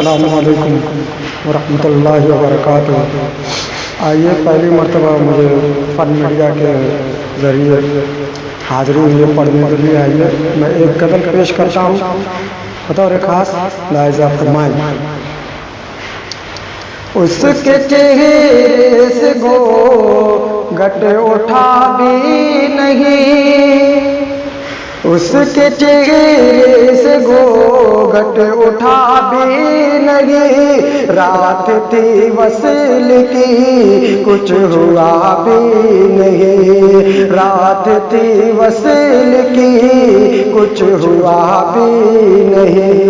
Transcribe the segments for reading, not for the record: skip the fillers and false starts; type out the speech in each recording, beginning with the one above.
अस्सलामु अलैकुम वरहमतुल्लाहि वबरकातुहू। आइए पहली मर्तबा मुझे फन मीडिया के ज़रिए हाज़िरी हुई पढ़ने के लिए। आइए मैं एक गज़ल पेश करता हूँ, बतौर ख़ास लाइज़ा फरमाएं। उसके चेहरे से घट उठा भी नहीं, उसके चेहरे से घट उठा भी नहीं। रात थी वसल की कुछ हुआ भी नहीं, रात थी वसल की कुछ हुआ भी नहीं।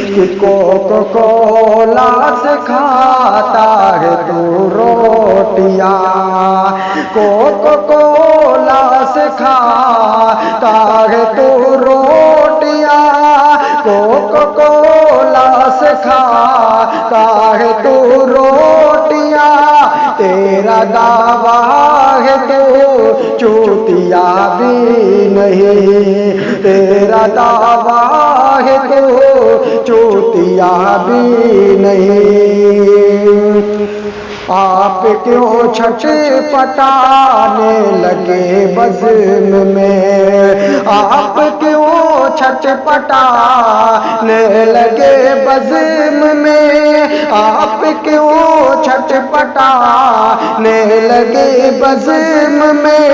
कि कोको कोला से खाता है तू रोटियां, कोको कोला से खाता है तू रोटियां, कोको कोला से खाता है तू रोटियां। तेरा दावा है तू चूतिया भी नहीं, तेरा दावा है तू चूतिया भी नहीं। आप क्यों छटपटाने लगे बज़्म में, आप क्यों छटपटाने लगे बज़्म में, आप क्यों छटपटाने लगे बज़्म में।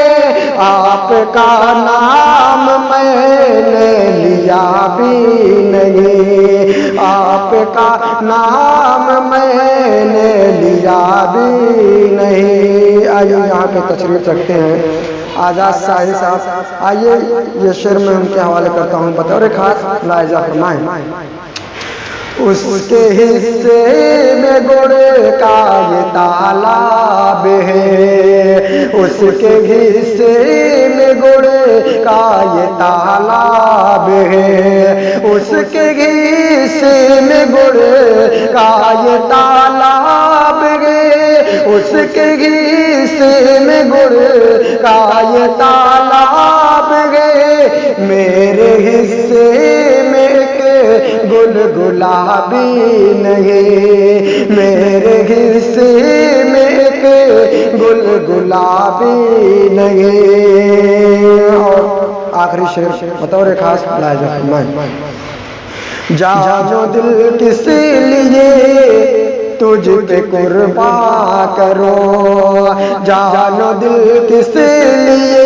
आपका नाम मैंने लिया भी नहीं, आपका नाम मैंने लिया भी नहीं। आइए यहाँ पे तशरीफ रखते हैं आज़ाद शाही साहब। आइए ये शेर में उनके हवाले करता हूँ, बतौर ख़ास लाइज़ा फरमाएं। उसके हिस्से में गुड़ का ये तालाब है, उसके हिस्से में गुड़ का ये तालाब है, उसके हिस्से में गुड़ का ये तालाब है, उसके हिस्से में गुड़ का ये तालाब है। मेरे हिस्से में गुल गुलाबी नहीं, मेरे हिस्से में गुल गुलाबी नहीं। और आखिरी शेर बतौर खास लाइज़ा फरमाएं। जानो दिल किस लिए तुझ पे कुर्बान करो, जानो दिल किस लिए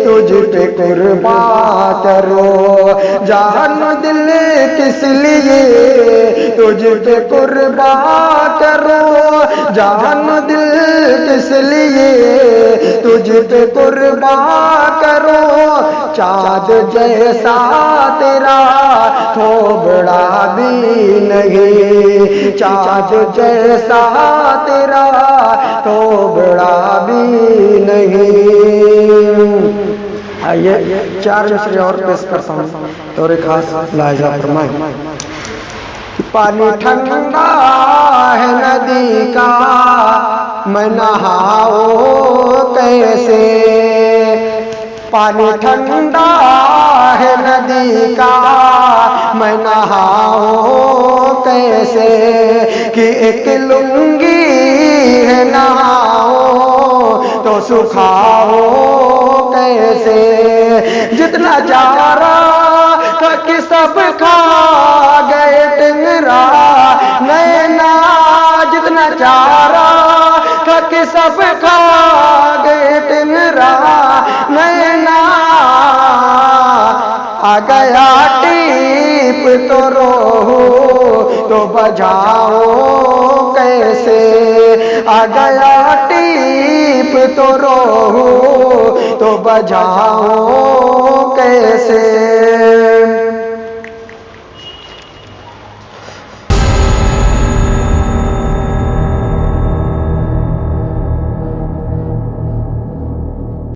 तुझ पे कुर्बान करो, जानो दिल किस लिए तुझ पे कुर्बान करो, जानो दिल किस लिए तुझ पे कुर्बान करो। चाँद जैसा तेरा थोबड़ा भी नहीं, चाँद जैसा तेरा थोबड़ा भी नहीं। आइए चार मिसरे और पेश करता हूँ, तौर खास लाइज़ा फरमाएं। पानी ठंडा है नदी का मैं नहाऊं कैसे, पानी ठंडा है नदी का मैं नहाऊं कैसे। कि एक लुंगी है नहाऊं तो सुखाओ कैसे। जितना चारा कि सब खा गए टिंगरा नैना, जितना चारा कि सब खा गए टिंगरा नैना। आ गया टीप तो रोहू तो बजाओ कैसे, आ गया टीप तो रोहू तो बजाओ कैसे।